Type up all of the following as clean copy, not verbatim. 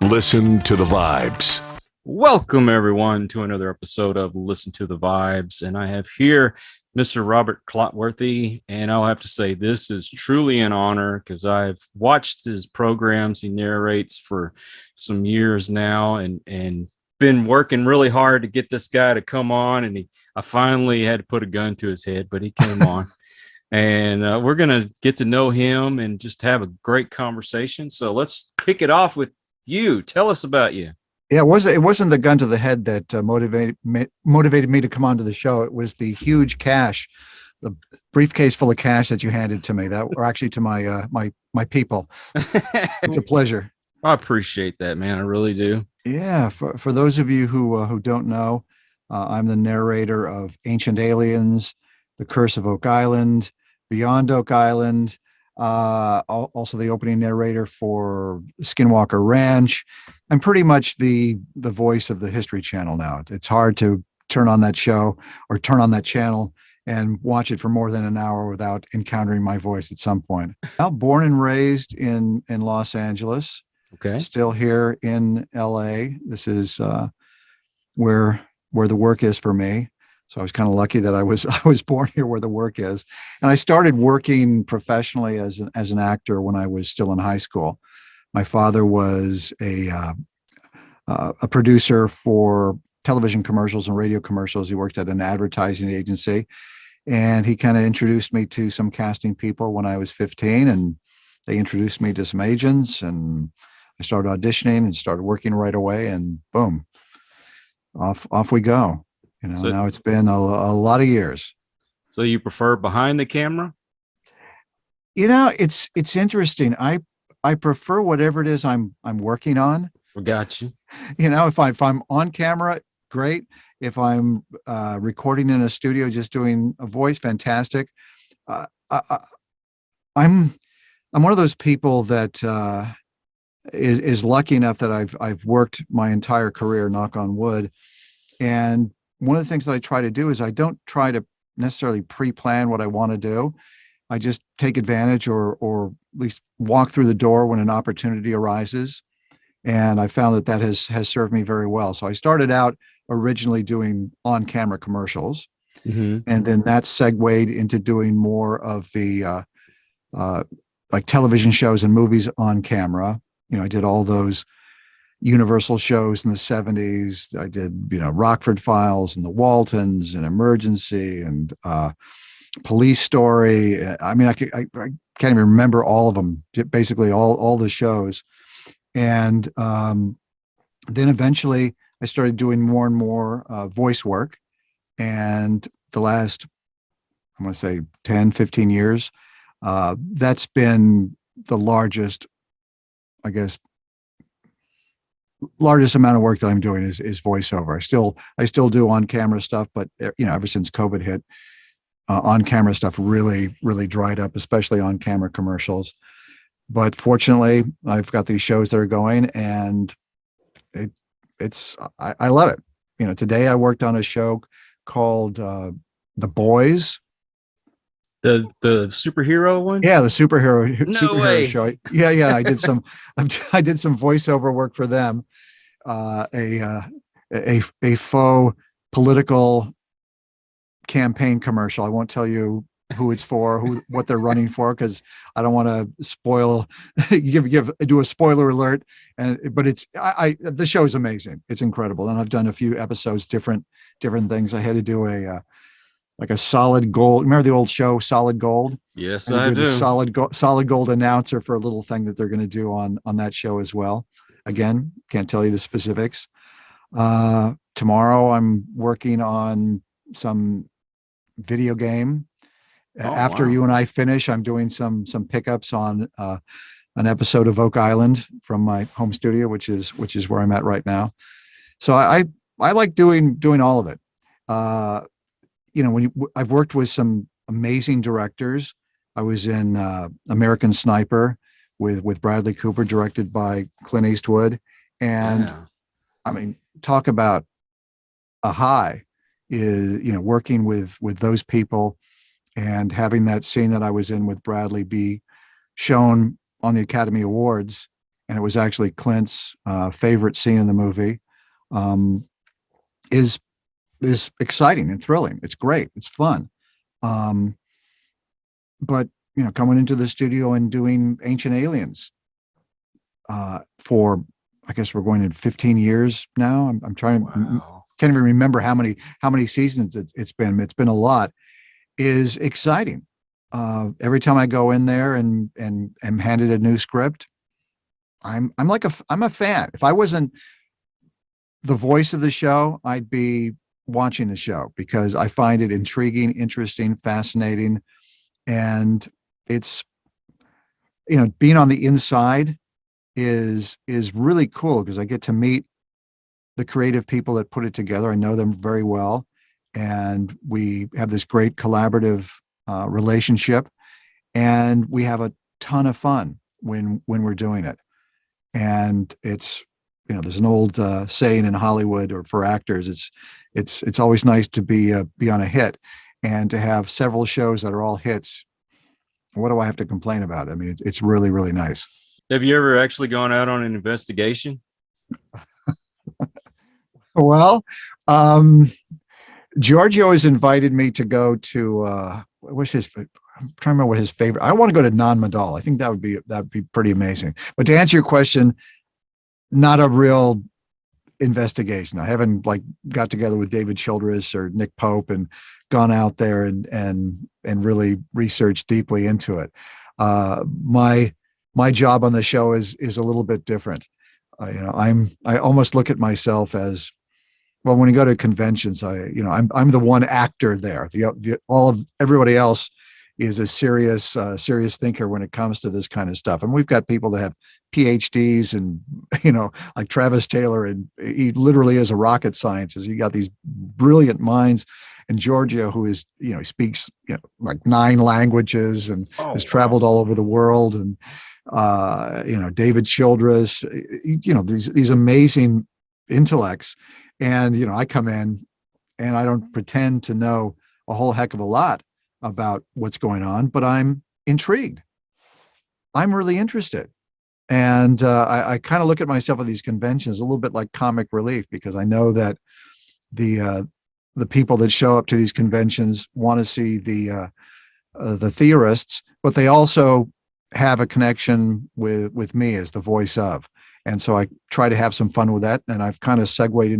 Listen to the vibes. Welcome, everyone, to another episode of Listen to the Vibes. And I have here Mr. Robert Clotworthy. And I'll have to say, this is truly an honor because I've watched his programs. He narrates for some years now and been working really hard to get this guy to come on. And I finally had to put a gun to his head, but he came on. And we're going to get to know him and just have a great conversation. So let's kick it off with you. Tell us about you. Yeah, it wasn't the gun to the head that motivated me to come onto the show. It was the huge cash, the briefcase full of cash that you handed to me. Or actually to my my people. It's a pleasure. I appreciate that, man. I really do. Yeah, for those of you who don't know, I'm the narrator of Ancient Aliens, The Curse of Oak Island, Beyond Oak Island. Also the opening narrator for Skinwalker Ranch. I'm pretty much the voice of the History Channel now. It's hard to turn on that show or turn on that channel and watch it for more than an hour without encountering my voice at some point. Now, born and raised in Los Angeles. Okay. Still here in LA. This is where the work is for me. So I was kind of lucky that I was born here where the work is. And I started working professionally as an actor when I was still in high school. My father was a producer for television commercials and radio commercials. He worked at an advertising agency, and he kind of introduced me to some casting people when I was 15, and they introduced me to some agents, and I started auditioning and started working right away, and boom, off we go. You know, so now it's been a lot of years. So you prefer behind the camera? You know, it's interesting. I prefer whatever it is I'm working on. We got you. You know, if I'm on camera, great. If I'm recording in a studio, just doing a voice, fantastic. I'm one of those people that is lucky enough that I've worked my entire career, knock on wood, and one of the things that I try to do is I don't try to necessarily pre-plan what I want to do. I just take advantage or at least walk through the door when an opportunity arises. And I found that has served me very well. So I started out originally doing on-camera commercials, and then that segued into doing more of the like television shows and movies on camera. You know, I did all those Universal shows in the 70s. I did, Rockford Files and the Waltons and Emergency and Police Story. I mean, I can't even remember all of them, basically all the shows. And then eventually I started doing more and more voice work. And the last, I'm going to say 10, 15 years, that's been the largest, I guess, largest amount of work that I'm doing is voiceover. I still do on-camera stuff, but ever since COVID hit, on-camera stuff really dried up, especially on-camera commercials. But fortunately, I've got these shows that are going, and I love it. You know, today I worked on a show called The Boys. The superhero one? Yeah, the superhero way. show. Yeah. I did some voiceover work for them. A faux political campaign commercial. I won't tell you who it's for, what they're running for, because I don't want to spoil. Do a spoiler alert. But the show is amazing. It's incredible, and I've done a few episodes, different things. I had to do like a Solid Gold. Remember the old show Solid Gold? Yes, I do. The Solid Gold announcer for a little thing that they're going to do on that show as well. Again, can't tell you the specifics. Tomorrow I'm working on some video game. After you and I finish, I'm doing some pickups on an episode of Oak Island from my home studio, which is where I'm at right now. So I like doing all of it. I've worked with some amazing directors. I was in American Sniper with Bradley Cooper, directed by Clint Eastwood. And I mean, talk about a high is, working with those people and having that scene that I was in with Bradley be shown on the Academy Awards and it was actually Clint's favorite scene in the movie, is exciting and thrilling. It's great. It's fun. But coming into the studio and doing Ancient Aliens for, I guess we're going in 15 years now. I'm trying to can't even remember how many seasons it's been. It's been a lot. Is exciting. Every time I go in there and am handed a new script, I'm a fan. If I wasn't the voice of the show, I'd be watching the show because I find it intriguing, interesting, fascinating, and it's being on the inside is really cool because I get to meet the creative people that put it together. I know them very well, and we have this great collaborative relationship, and we have a ton of fun when we're doing it. And it's there's an old saying in Hollywood or for actors, it's always nice to be on a hit, and to have several shows that are all hits. What do I have to complain about? I mean, it's really, really nice. Have you ever actually gone out on an investigation? Well, Giorgio has invited me to go to what's his? I'm trying to remember what his favorite. I want to go to Non Madal. I think that would be pretty amazing. But to answer your question, not a real investigation. I haven't got together with David Childress or Nick Pope and gone out there and really researched deeply into it. My job on the show is a little bit different. I almost look at myself as, well, when you go to conventions, I'm the one actor there. All of everybody else is a serious thinker when it comes to this kind of stuff. And we've got people that have PhDs and, like Travis Taylor, and he literally is a rocket scientist. You got these brilliant minds, and Giorgio, who is, he speaks, like 9 languages and has traveled all over the world. And, David Childress, these amazing intellects. And, I come in and I don't pretend to know a whole heck of a lot about what's going on, but I'm intrigued. I'm really interested. And I kind of look at myself at these conventions a little bit like comic relief, because I know that the people that show up to these conventions want to see the theorists, but they also have a connection with me as the voice of. And so I try to have some fun with that. And I've kind of segued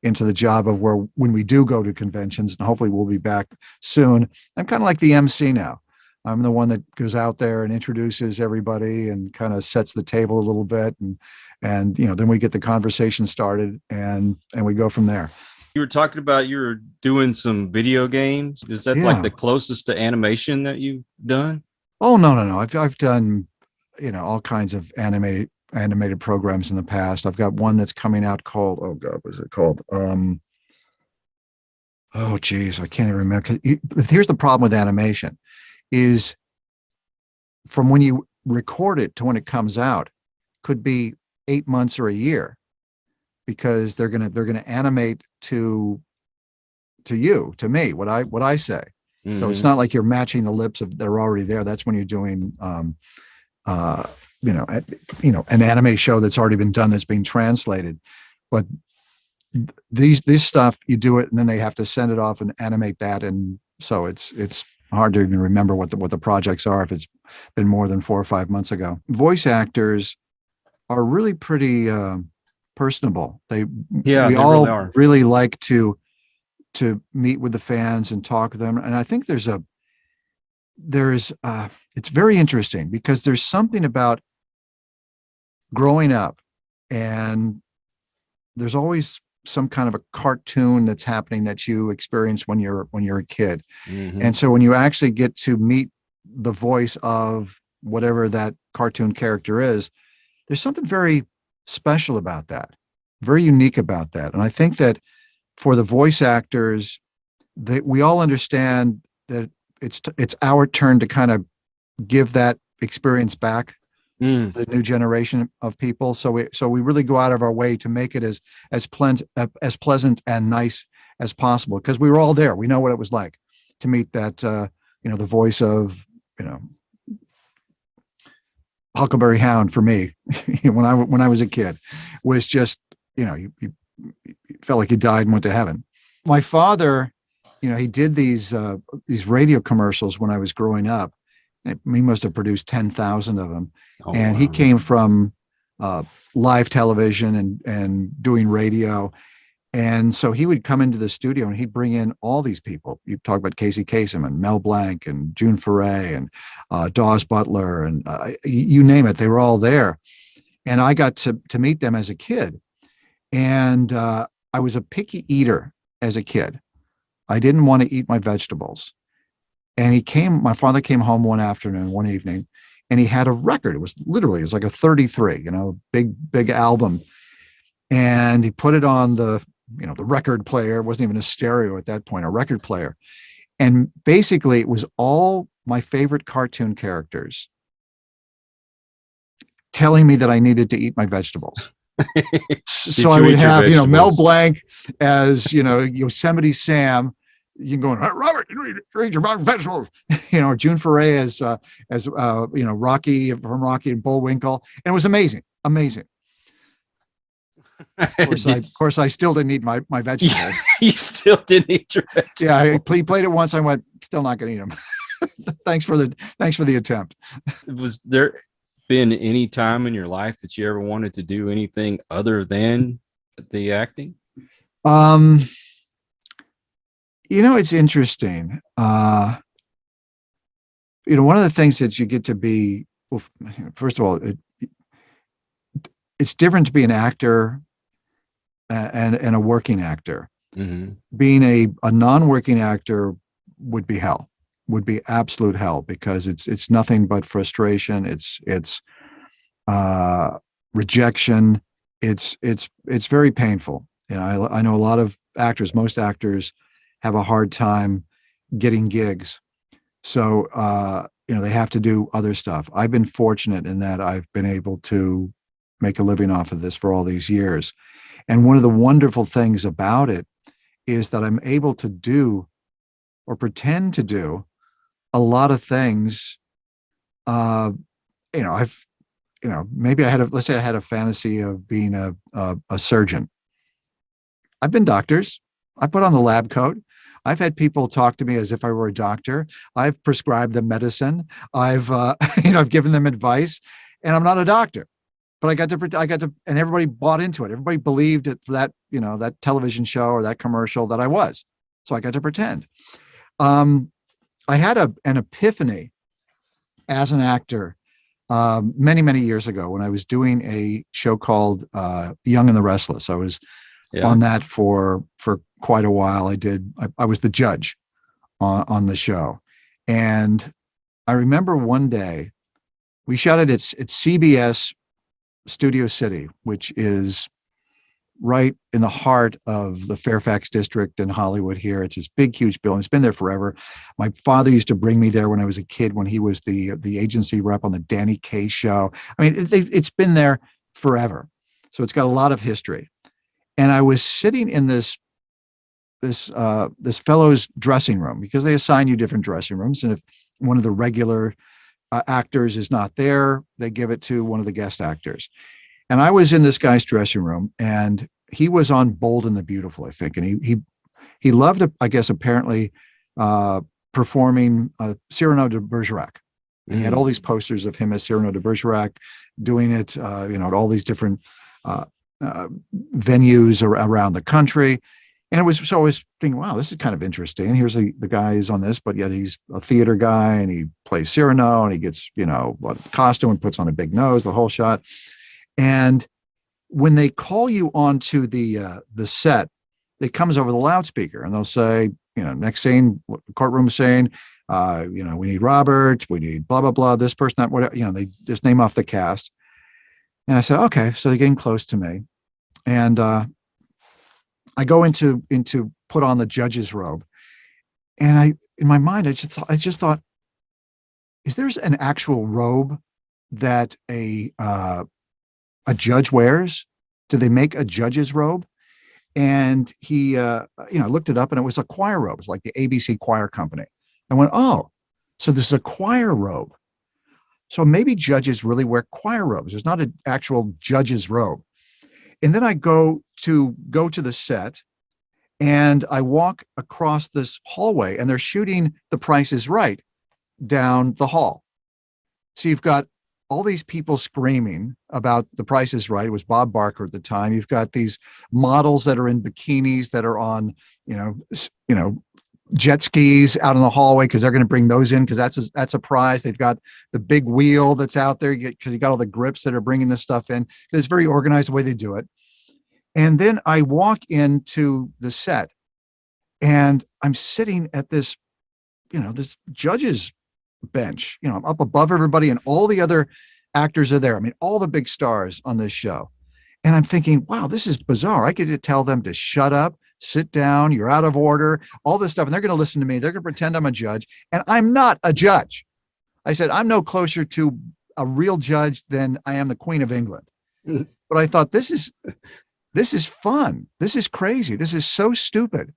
into the job of when we do go to conventions, and hopefully we'll be back soon, I'm kind of like the MC now. I'm the one that goes out there and introduces everybody and kind of sets the table a little bit. And then we get the conversation started and we go from there. You were talking about you were doing some video games. Is that like the closest to animation that you've done? Oh, no. I've done, all kinds of animated programs in the past. I've got one that's coming out called, oh God, what is it called? Oh geez, I can't even remember. Here's the problem with animation is from when you record it to when it comes out could be 8 months or a year, because they're gonna animate to me, what I say. Mm-hmm. So it's not like you're matching the lips of they're already there. That's when you're doing an anime show that's already been done, that's being translated. But this stuff, you do it and then they have to send it off and animate that, and so it's hard to even remember what the projects are if it's been more than 4 or 5 months ago. Voice actors are really pretty personable. We all really like to meet with the fans and talk to them, and I think it's very interesting because there's something about growing up, and there's always some kind of a cartoon that's happening that you experience when you're a kid. Mm-hmm. And so when you actually get to meet the voice of whatever that cartoon character is, there's something very special about that, very unique about that. And I think that for the voice actors, we all understand that it's our turn to kind of give that experience back to the new generation of people. So we really go out of our way to make it as pleasant and nice as possible, because we were all there. We know what it was like to meet that the voice of Huckleberry Hound for me when I was a kid was just, you felt like you died and went to heaven. My father, he did these radio commercials when I was growing up. He must have produced 10,000 of them. Oh, And wow. he came from live television and doing radio. And so he would come into the studio and he'd bring in all these people. You talk about Casey Kasem and Mel Blanc and June Foray and Dawes Butler and you name it. They were all there. And I got to meet them as a kid. And I was a picky eater as a kid. I didn't want to eat my vegetables. And my father came home one evening, and he had a record. It was like a 33, big album. And he put it on the record player. It wasn't even a stereo at that point, a record player. And basically it was all my favorite cartoon characters telling me that I needed to eat my vegetables. So I would have, Mel Blanc as, Yosemite Sam. You can go, Robert, read your vegetables, June Foray as Rocky from Rocky and Bullwinkle. And it was amazing. Of course, I still didn't eat my vegetables. You still didn't eat your vegetables. Yeah, I played it once. I went, still not going to eat them. Thanks for the attempt. Was there been any time in your life that you ever wanted to do anything other than the acting? It's interesting. One of the things that you get to be, well, first of all, it's different to be an actor and a working actor. Mm-hmm. Being a non-working actor would be hell, would be absolute hell, because it's nothing but frustration. It's rejection. It's very painful. I know a lot of actors, most actors have a hard time getting gigs. So, they have to do other stuff. I've been fortunate in that I've been able to make a living off of this for all these years. And one of the wonderful things about it is that I'm able to do or pretend to do a lot of things. Maybe let's say I had a fantasy of being a surgeon. I've been doctors. I put on the lab coat. I've had people talk to me as if I were a doctor. I've prescribed them medicine. I've given them advice, and I'm not a doctor, but I got to, and everybody bought into it. Everybody believed it for that, that television show or that commercial that I was. So I got to pretend. I had an epiphany as an actor many, many years ago when I was doing a show called Young and the Restless. I was on that for quite a while. I was the judge on the show. And I remember one day we shot it at CBS Studio City, which is right in the heart of the Fairfax district in Hollywood here. It's this big, huge building. It's been there forever. My father used to bring me there when I was a kid, when he was the agency rep on the Danny Kaye show. I mean, it's been there forever. So it's got a lot of history. And I was sitting in this fellow's dressing room, because they assign you different dressing rooms. And if one of the regular actors is not there, they give it to one of the guest actors. And I was in this guy's dressing room, and he was on Bold and the Beautiful, I think. And he loved, I guess, apparently performing Cyrano de Bergerac. And he had all these posters of him as Cyrano de Bergerac doing it, at all these different venues around the country. And I was thinking, wow, this is kind of interesting. Here's the guy is on this, but yet he's a theater guy, and he plays Cyrano, and he gets, costume and puts on a big nose, the whole shot. And when they call you onto the set, it comes over the loudspeaker, and they'll say, next scene, courtroom saying, we need Robert, we need blah, blah, blah, this person, that, whatever, they just name off the cast. And I said, okay, so they're getting close to me. And I go into put on the judge's robe, and in my mind, I just thought, is there an actual robe that a judge wears? Do they make a judge's robe? And he, I looked it up, and it was a choir robe. It's like the ABC Choir Company. I went, oh, so this is a choir robe. So maybe judges really wear choir robes. There's not an actual judge's robe. And then I go to the set, and I walk across this hallway, and they're shooting The Price is Right down the hall. So you've got all these people screaming about The Price is Right. It was Bob Barker at the time. You've got these models that are in bikinis that are on, jet skis out in the hallway because they're going to bring those in because that's a prize. They've got the big wheel that's out there because you got all the grips that are bringing this stuff in. It's very organized the way they do it. And then I walk into the set, and I'm sitting at this, this judge's bench. I'm up above everybody, and all the other actors are there. I mean, all the big stars on this show. And I'm thinking, wow, this is bizarre. I get to tell them to shut up, sit down, you're out of order, all this stuff. And they're going to listen to me. They're going to pretend I'm a judge. And I'm not a judge. I said, I'm no closer to a real judge than I am the Queen of England. But I thought, this is fun. This is crazy. This is so stupid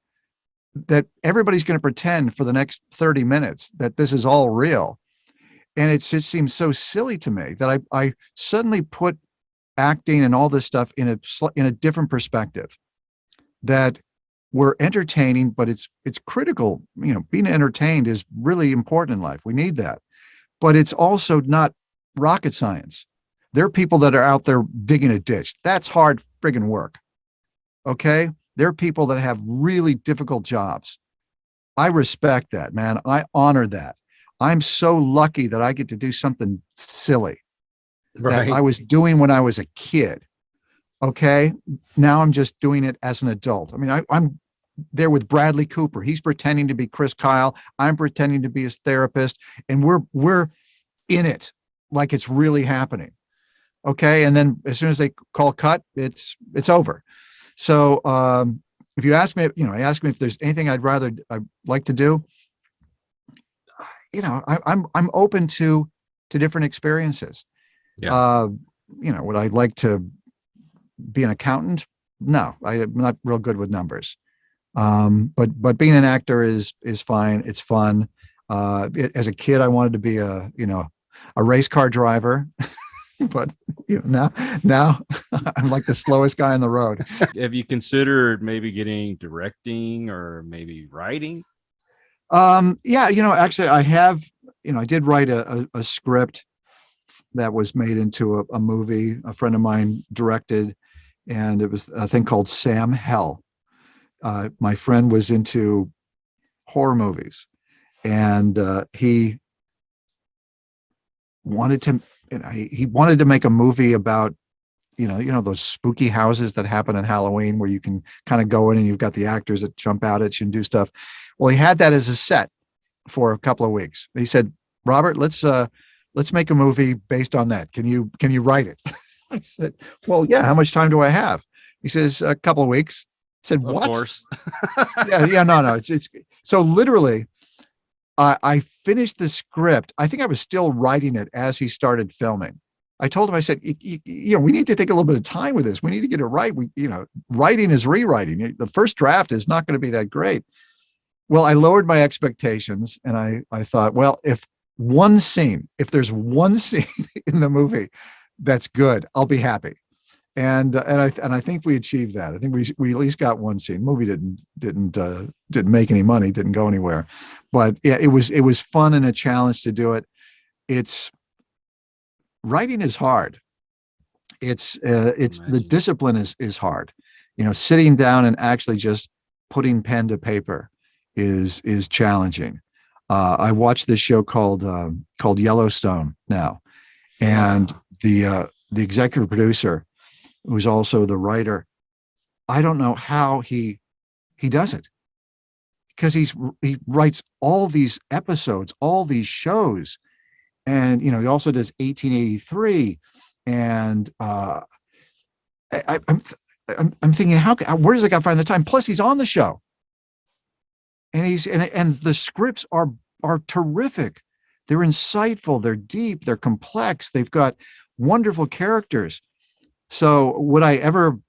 that everybody's going to pretend for the next 30 minutes that this is all real. And it just seems so silly to me that I suddenly put acting and all this stuff in a different perspective, that we're entertaining, but it's critical. Being entertained is really important in life. We need that, but it's also not rocket science. There are people that are out there digging a ditch. That's hard friggin' work. Okay. There are people that have really difficult jobs. I respect that, man. I honor that. I'm so lucky that I get to do something silly that I was doing when I was a kid. Okay. Now I'm just doing it as an adult. I mean, I'm there with Bradley Cooper. He's pretending to be Chris Kyle. I'm pretending to be his therapist, and we're in it like it's really happening. Okay. And then as soon as they call cut, it's over. So if you ask me, ask me if there's anything I'd like to do, I'm open to different experiences. Yeah. Would I like to be an accountant? No, I'm not real good with numbers. But being an actor is fine. It's fun. As a kid, I wanted to be a race car driver. But now I'm like the slowest guy on the road. Have you considered maybe getting directing or maybe writing? Yeah, actually I have, I did write a script that was made into a movie. A friend of mine directed, and it was a thing called Sam Hell. My friend was into horror movies, and he wanted to make a movie about, those spooky houses that happen in Halloween where you can kind of go in and you've got the actors that jump out at you and do stuff. Well, he had that as a set for a couple of weeks. He said, Robert, let's make a movie based on that. Can you write it? I said, well, yeah. How much time do I have? He says, a couple of weeks. I said, what? Of course. No. It's so literally, I finished the script. I think I was still writing it as he started filming. I told him, I said, we need to take a little bit of time with this. We need to get it right. Writing is rewriting. The first draft is not going to be that great. Well, I lowered my expectations, and I thought, well, if there's one scene in the movie that's good, I'll be happy. And I think we achieved that. I think we at least got one scene. The movie didn't make any money, didn't go anywhere, but yeah, it was fun and a challenge to do it. Writing is hard. It's the discipline is hard. Sitting down and actually just putting pen to paper is challenging. I watched this show called Yellowstone now, and the executive producer, who's also the writer, I don't know how he does it, because he writes all these episodes, all these shows, and he also does 1883, and I'm thinking, where does the guy find the time? Plus, he's on the show, and the scripts are terrific. They're insightful, they're deep, they're complex, they've got wonderful characters. So would I ever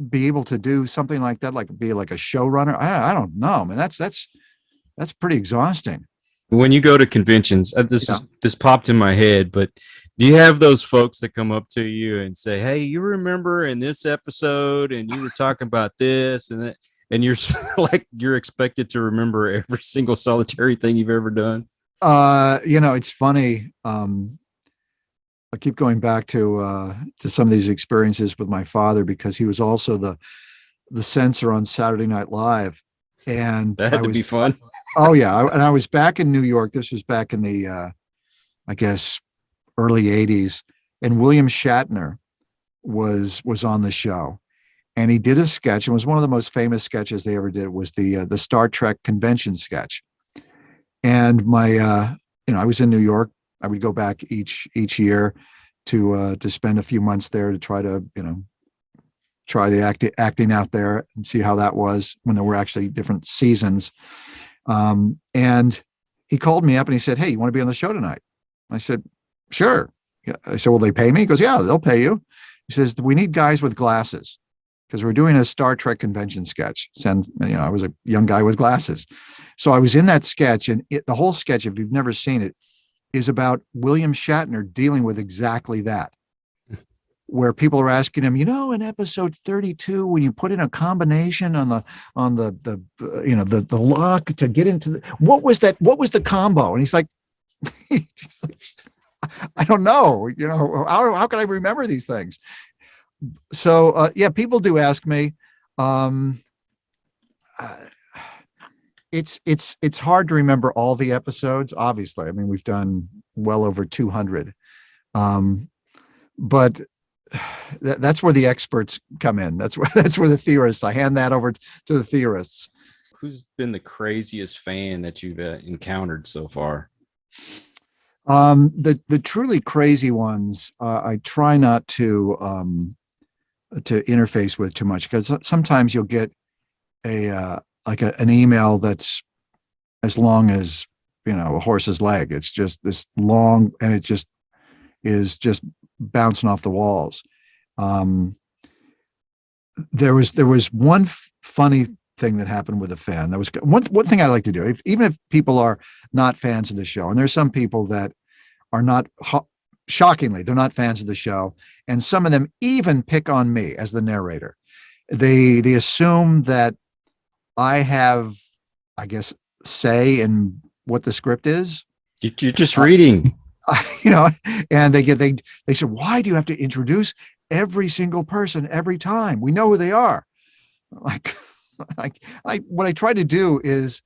be able to do something like that, like be like a showrunner? I don't know, man. That's pretty exhausting. When you go to conventions, this popped in my head, but do you have those folks that come up to you and say, "Hey, you remember in this episode, and you were talking about this and that," and you're like you're expected to remember every single solitary thing you've ever done? It's funny. I keep going back to some of these experiences with my father because he was also the censor on Saturday Night Live, and That had to be fun. Oh yeah, and I was back in New York. This was back in the I guess early '80s, and William Shatner was on the show, and he did a sketch. It was one of the most famous sketches they ever did. Was the Star Trek convention sketch, and I was in New York. I would go back each year to spend a few months there to try to try the acting out there and see how that was when there were actually different seasons. And he called me up and he said, "Hey, you want to be on the show tonight?" I said, "Sure." Yeah. I said, "Will they pay me?" He goes, "Yeah, they'll pay you." He says, "We need guys with glasses because we're doing a Star Trek convention sketch." And I was a young guy with glasses. So I was in that sketch, and the whole sketch, if you've never seen it, is about William Shatner dealing with exactly that, where people are asking him, in episode 32, when you put in a combination on the lock to get into what was the combo? And he's like, I don't know, how can I remember these things? So, yeah, people do ask me, it's hard to remember all the episodes. Obviously, I mean, we've done well over 200, but that's where the experts come in. That's where the theorists. I hand that over to the theorists. Who's been the craziest fan that you've encountered so far? The truly crazy ones, I try not to interface with too much, because sometimes you'll get an email that's as long as a horse's leg. It's just this long, and it just is just bouncing off the walls. There was one funny thing that happened with a fan. That was one thing I like to do, even if people are not fans of the show, and there's some people that are not. Shockingly, they're not fans of the show, and some of them even pick on me as the narrator. They assume that I have, I guess, say in what the script is. You're just reading, and they said, "Why do you have to introduce every single person every time? We know who they are." Like what I try to do is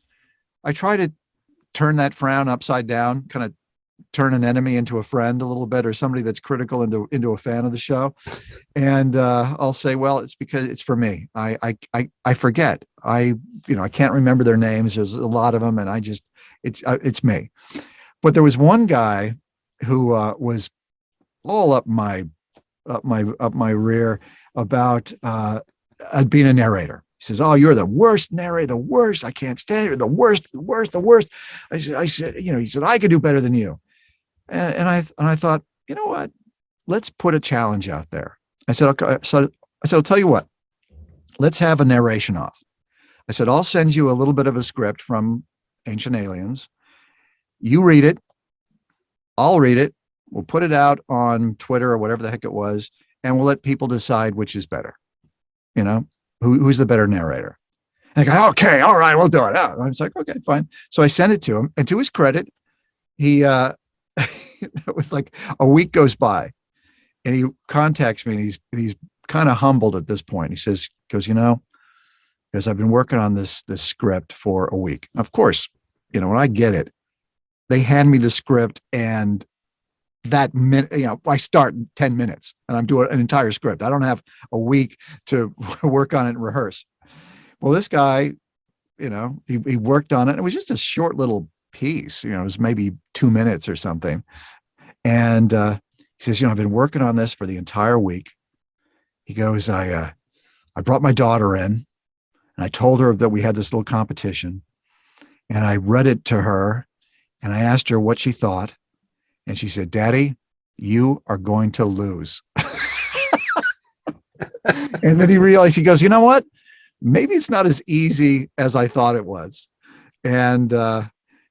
I try to turn that frown upside down, kind of turn an enemy into a friend a little bit, or somebody that's critical into a fan of the show. And I'll say, well, it's because it's for me. I forget. I can't remember their names. There's a lot of them, and it's me. But there was one guy who was all up my rear about being a narrator. He says, "Oh, you're the worst narrator, the worst. I can't stand it. The worst. I said, he said, "I could do better than you." And I thought, you know what? Let's put a challenge out there. I said, okay. So I said, I'll tell you what. Let's have a narration off. I said, I'll send you a little bit of a script from Ancient Aliens. You read it. I'll read it. We'll put it out on Twitter or whatever the heck it was, and we'll let people decide which is better. Who's the better narrator? And I go, okay, all right, we'll do it. I was like, okay, fine. So I sent it to him, and to his credit, he it was like a week goes by, and he contacts me, and he's kind of humbled at this point. He goes, because I've been working on this script for a week. Of course, when I get it, they hand me the script, and that minute, I start in 10 minutes and I'm doing an entire script. I don't have a week to work on it and rehearse. Well, this guy, he worked on it. It was just a short little piece, it was maybe 2 minutes or something. And he says, I've been working on this for the entire week. He goes, I brought my daughter in, and I told her that we had this little competition, and I read it to her, and I asked her what she thought. And she said, "Daddy, you are going to lose." And then he realized, he goes, "You know what? Maybe it's not as easy as I thought it was." And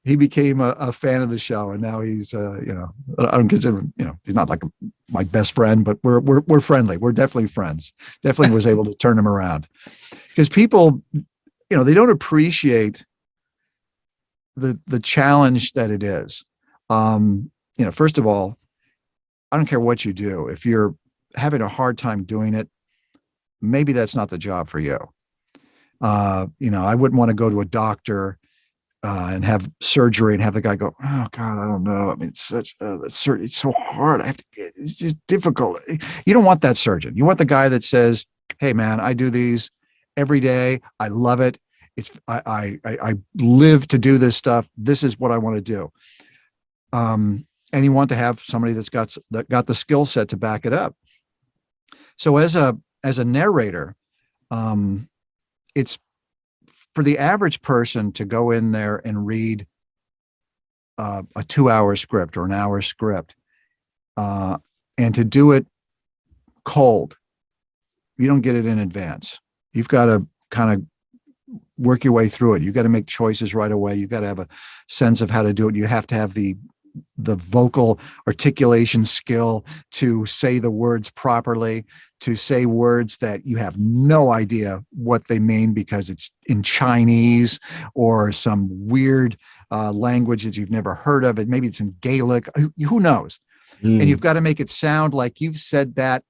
he became a fan of the show, and now he's I don't consider him, he's not like my best friend, but we're friendly. We're definitely friends. Definitely was able to turn him around, because people, they don't appreciate the challenge that it is. First of all, I don't care what you do. If you're having a hard time doing it, maybe that's not the job for you. I wouldn't want to go to a doctor and have surgery and have the guy go, "Oh God, I don't know. I mean, it's so hard. It's just difficult." You don't want that surgeon. You want the guy that says, "Hey man, I do these every day. I love it. I live to do this stuff. This is what I want to do." And you want to have somebody that got the skill set to back it up. So as a narrator, it's for the average person to go in there and read a 2-hour script or an hour script, and to do it cold. You don't get it in advance. You've got to kind of work your way through it. You've got to make choices right away. You've got to have a sense of how to do it. You have to have the vocal articulation skill to say the words properly, to say words that you have no idea what they mean because it's in Chinese or some weird language that you've never heard of. Maybe it's in Gaelic. Who knows? And you've got to make it sound like you've said that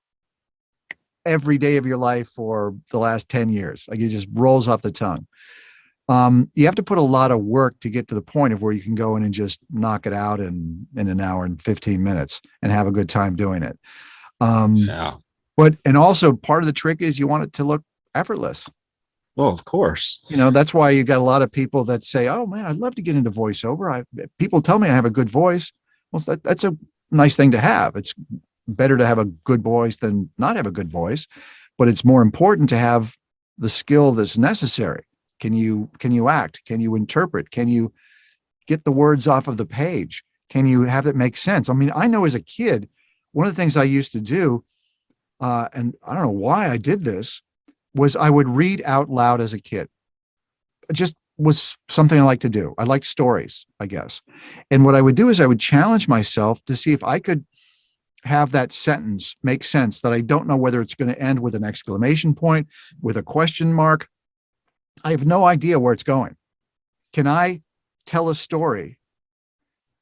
every day of your life for the last 10 years. Like it just rolls off the tongue. You have to put a lot of work to get to the point of where you can go in and just knock it out in an hour and 15 minutes and have a good time doing it. And also part of the trick is you want it to look effortless. Well, of course. That's why you got a lot of people that say, "Oh man, I'd love to get into voiceover. People tell me I have a good voice." Well, that's a nice thing to have. It's better to have a good voice than not have a good voice, but it's more important to have the skill that's necessary. Can you act? Can you interpret? Can you get the words off of the page? Can you have it make sense? I mean, I know as a kid, one of the things I used to do, and I don't know why I did this, was I would read out loud as a kid. It just was something I like to do. I liked stories, I guess. And what I would do is I would challenge myself to see if I could have that sentence make sense, that I don't know whether it's going to end with an exclamation point, with a question mark. I have no idea where it's going. Can I tell a story?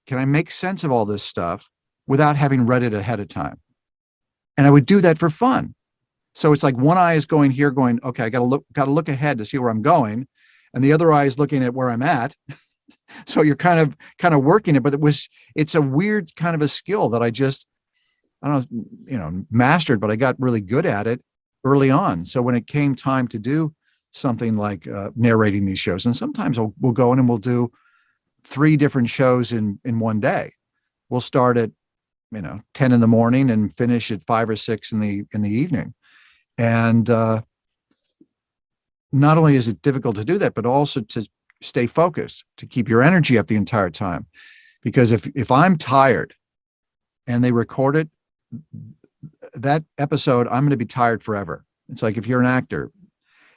Can I make sense of all this stuff without having read it ahead of time? And I would do that for fun. So it's like one eye is going here, going, okay, I got to look ahead to see where I'm going. And the other eye is looking at where I'm at. So you're kind of working it, but it's a weird kind of a skill that I don't know, mastered, but I got really good at it early on. So when it came time to do something like narrating these shows, and sometimes we'll go in and we'll do 3 different shows in one day. We'll start at 10 in the morning and finish at 5 or 6 in the evening. And not only is it difficult to do that, but also to stay focused, to keep your energy up the entire time. Because if I'm tired and they record it, that episode, I'm going to be tired forever. It's like if you're an actor,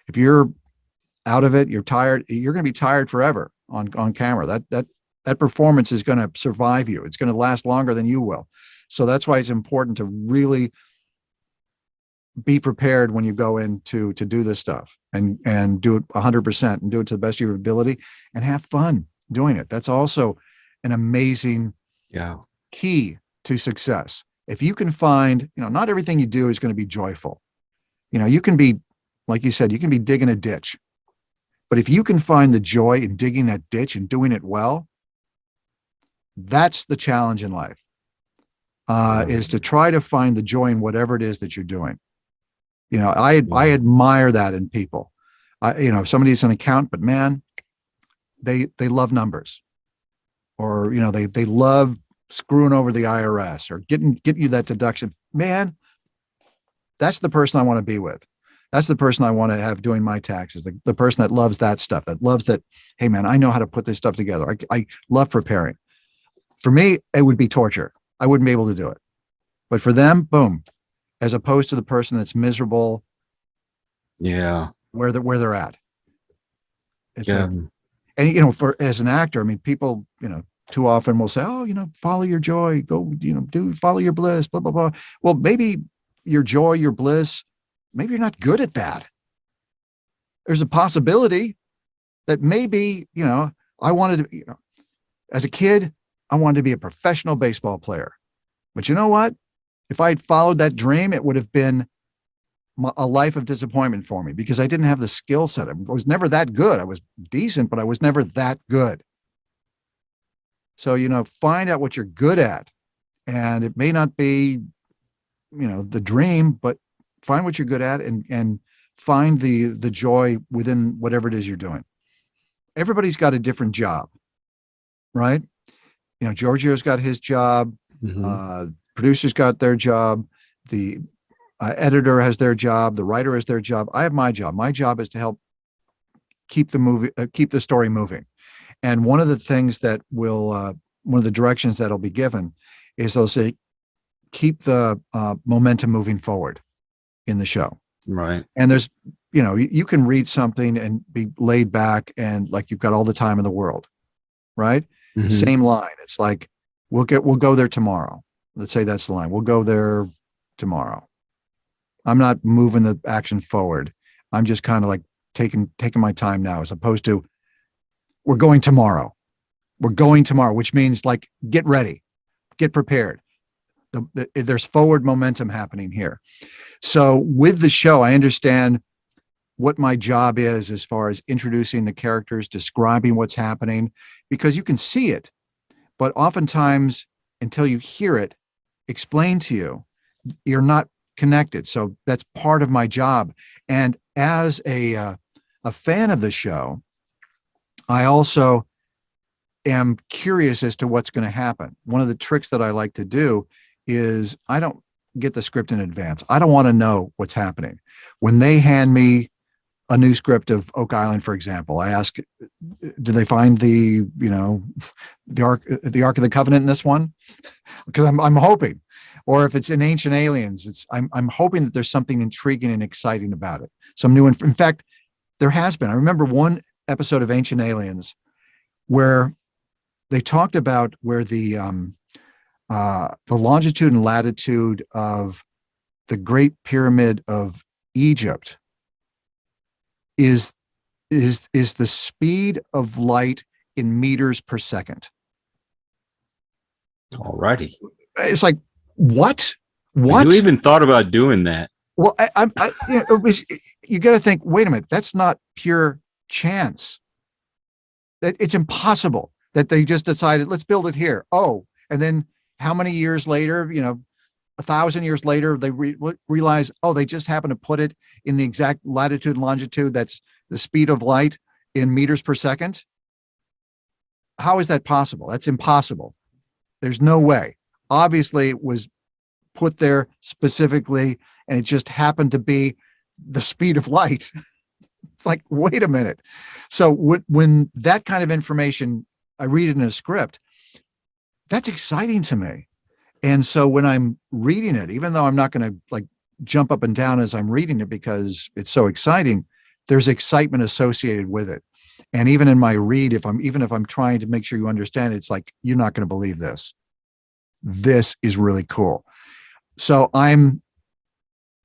if you're out of it, you're tired, you're going to be tired forever on camera. That performance is going to survive you. It's going to last longer than you will. So that's why it's important to really be prepared when you go in to do this stuff and do it 100% and do it to the best of your ability and have fun doing it. That's also an amazing key to success. If you can find, not everything you do is going to be joyful. You can be, like you said, you can be digging a ditch, but if you can find the joy in digging that ditch and doing it well, that's the challenge in life, is to try to find the joy in whatever it is that you're doing. I admire that in people. If somebody's an accountant, but man, they love numbers, or, they love screwing over the IRS or getting you that deduction. Man, that's the person I want to be with. That's the person I want to have doing my taxes. The person that loves that stuff, that loves that. Hey man, I know how to put this stuff together. I love preparing. For me, it would be torture. I wouldn't be able to do it. But for them, boom, as opposed to the person that's miserable. Yeah. Where they're at. And And, for, as an actor, I mean, people, too often will say, oh, follow your joy, go, follow your bliss, blah, blah, blah. Well, maybe your joy, your bliss, maybe you're not good at that. There's a possibility that maybe, I wanted to, as a kid, I wanted to be a professional baseball player. But you know what? If I had followed that dream, it would have been a life of disappointment for me because I didn't have the skill set. I was never that good. I was decent, but I was never that good. So, find out what you're good at. And it may not be, the dream, but find what you're good at and find the joy within whatever it is you're doing. Everybody's got a different job, right? Giorgio's got his job. Producers got their job. The editor has their job. The writer has their job. I have my job. My job is to help keep the story moving. And one of the things that one of the directions that'll be given is they'll say, keep the momentum moving forward in the show. Right. And there's, you can read something and be laid back and like you've got all the time in the world, right? Mm-hmm. Same line. It's like, we'll go there tomorrow. Let's say that's the line. We'll go there tomorrow. I'm not moving the action forward. I'm just kind of like taking my time now, as opposed to we're going tomorrow. We're going tomorrow, which means like, get ready, get prepared. There's forward momentum happening here. So with the show, I understand what my job is as far as introducing the characters, describing what's happening, because you can see it, but oftentimes until you hear it explained to you, you're not connected. So that's part of my job. And as a fan of the show, I also am curious as to what's going to happen. One of the tricks that I like to do is I don't get the script in advance. I don't want to know what's happening. When they hand me a new script of Oak Island, for example, I ask, do they find the Ark of the Covenant in this one? Because I'm hoping, or if it's in Ancient Aliens, I'm hoping that there's something intriguing and exciting about it. Some new, in fact, there has been. I remember one episode of Ancient Aliens where they talked about where the longitude and latitude of the Great Pyramid of Egypt is the speed of light in meters per second. Alrighty. It's like, what? Who even thought about doing that? Well, you got to think, wait a minute, that's not pure chance. It's impossible that they just decided, let's build it here. Oh, and then how many years later, 1,000 years later, they realize, oh, they just happen to put it in the exact latitude and longitude. That's the speed of light in meters per second. How is that possible? That's impossible. There's no way. Obviously, it was put there specifically, and it just happened to be the speed of light. It's like, wait a minute. So when that kind of information, I read it in a script, that's exciting to me. And so when I'm reading it, even though I'm not going to like jump up and down as I'm reading it because it's so exciting, there's excitement associated with it. And even in my read, if I'm trying to make sure you understand it, it's like, you're not going to believe this. This is really cool. So I'm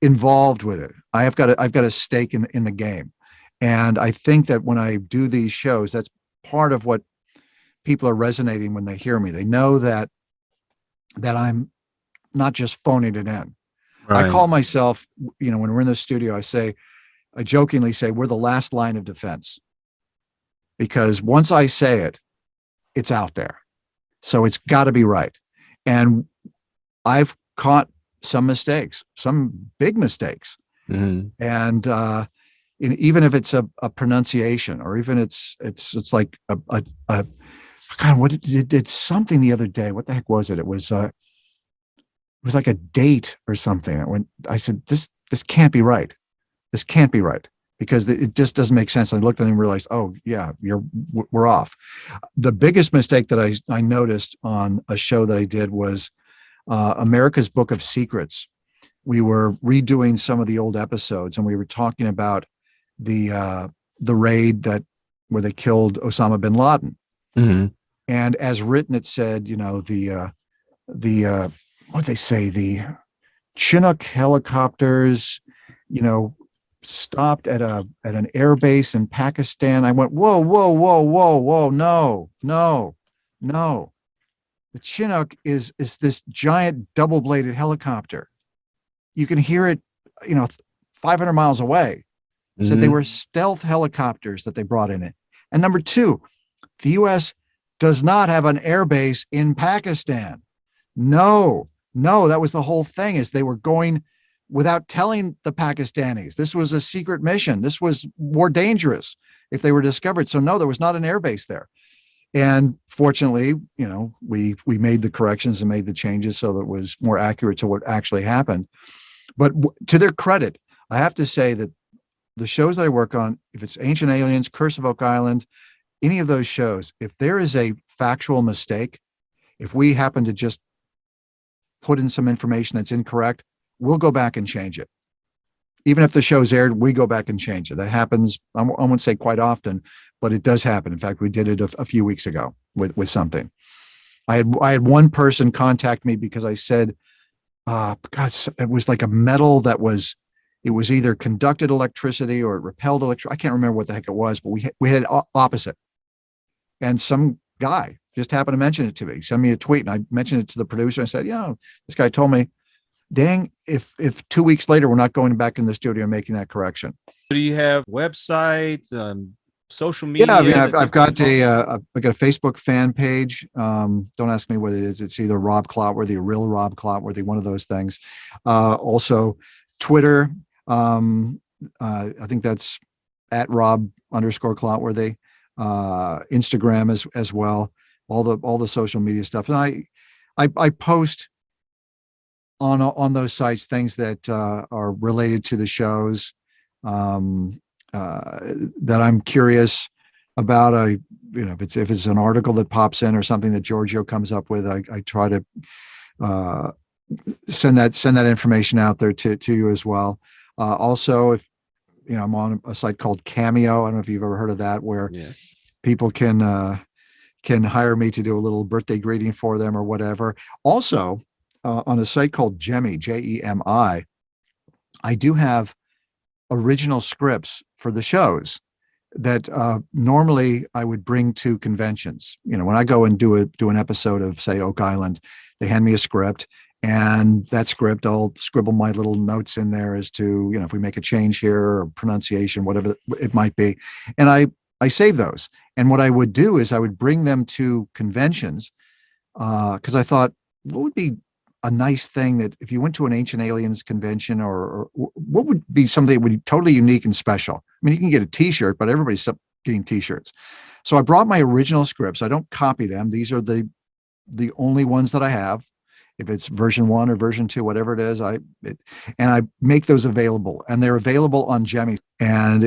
involved with it. I've got a stake in the game. And I think that when I do these shows, that's part of what people are resonating when they hear me. They know that I'm not just phoning it in. Right. I call myself, when we're in the studio, I jokingly say, we're the last line of defense. Because once I say it, it's out there. So it's got to be right. And I've caught some mistakes, some big mistakes. Mm-hmm. And even if it's a pronunciation, or even it's like a God, what did something the other day? What the heck was it? It was like a date or something. I said, this can't be right. This can't be right, because it just doesn't make sense. I looked at it and realized, oh yeah, we're off. The biggest mistake that I noticed on a show that I did was America's Book of Secrets. We were redoing some of the old episodes, and we were talking about the raid that where they killed Osama bin Laden. Mm-hmm. And as written, it said, what they say, the Chinook helicopters, stopped at an air base in Pakistan. I went, whoa, whoa, whoa, whoa, whoa, no, no, no. The Chinook is this giant double-bladed helicopter. You can hear it, 500 miles away. So they were stealth helicopters that they brought in it. And number two, the U.S. does not have an air base in Pakistan. No, that was the whole thing, is they were going without telling the Pakistanis. This was a secret mission. This was more dangerous if they were discovered. So no, there was not an air base there. And fortunately, we made the corrections and made the changes so that it was more accurate to what actually happened. But to their credit, I have to say that the shows that I work on, if it's Ancient Aliens, Curse of Oak Island, any of those shows, if there is a factual mistake, if we happen to just put in some information that's incorrect, we'll go back and change it. Even if the show's aired, we go back and change it. That happens, I won't say quite often, but it does happen. In fact, we did it a few weeks ago with something. I had one person contact me because I said, God, it was like a metal that it was either conducted electricity or it repelled electricity. I can't remember what the heck it was, but we had it opposite. And some guy just happened to mention it to me. He sent me a tweet, and I mentioned it to the producer. I said, this guy told me, dang, if 2 weeks later, we're not going back in the studio and making that correction. Do you have websites, social media? Yeah, I mean, I've got a Facebook fan page. Don't ask me what it is. It's either Rob Clotworthy or Real Rob Clotworthy, one of those things. Also Twitter. I think that's at Rob_Clotworthy. Instagram as well. All the social media stuff. And I post on those sites things that are related to the shows that I'm curious about. If it's an article that pops in or something that Giorgio comes up with, I try to send that information out there to you as well. Also, if I'm on a site called Cameo. I don't know if you've ever heard of that, where yes, people can hire me to do a little birthday greeting for them or whatever. Also, on a site called Jemi, Jemi, I do have original scripts for the shows that normally I would bring to conventions. When I go and do an episode of, say, Oak Island, they hand me a script, and that script, I'll scribble my little notes in there as to, if we make a change here or pronunciation, whatever it might be. And I save those. And what I would do is I would bring them to conventions because I thought, what would be a nice thing that if you went to an Ancient Aliens convention, or what would be something that would be totally unique and special? I mean, you can get a t-shirt, but everybody's getting t-shirts. So I brought my original scripts. I don't copy them. These are the only ones that I have. If it's version 1 or version 2, whatever it is, and I make those available, and they're available on Jemi. And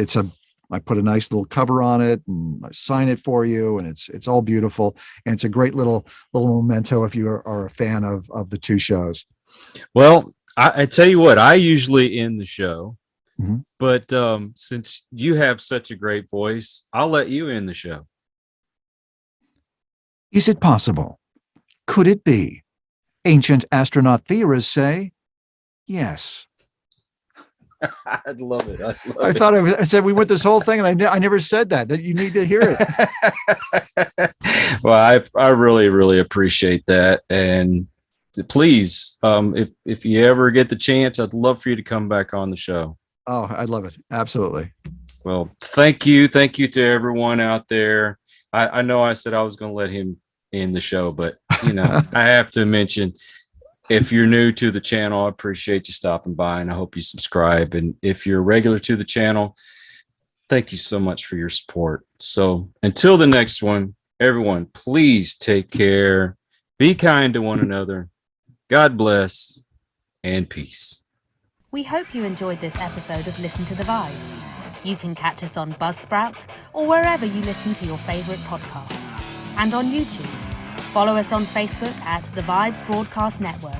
I put a nice little cover on it, and I sign it for you, and it's all beautiful. And it's a great little memento if you are a fan of the two shows. Well, I tell you what, I usually end the show, but since you have such a great voice, I'll let you end the show. Is it possible? Could it be? Ancient astronaut theorists say yes. I'd love it. I said we went this whole thing, and I never said that you need to hear it. Well, I really, really appreciate that. And please, if you ever get the chance, I'd love for you to come back on the show. Oh, I'd love it. Absolutely. Well, thank you. Thank you to everyone out there. I know I said I was going to let him end the show, but I have to mention, if you're new to the channel, I appreciate you stopping by, and I hope you subscribe. And if you're regular to the channel, thank you so much for your support. So until the next one, everyone, please take care. Be kind to one another. God bless, and peace. We hope you enjoyed this episode of Listen to the Vibes. You can catch us on Buzzsprout or wherever you listen to your favorite podcasts, and on YouTube. Follow us on Facebook at The Vibes Broadcast Network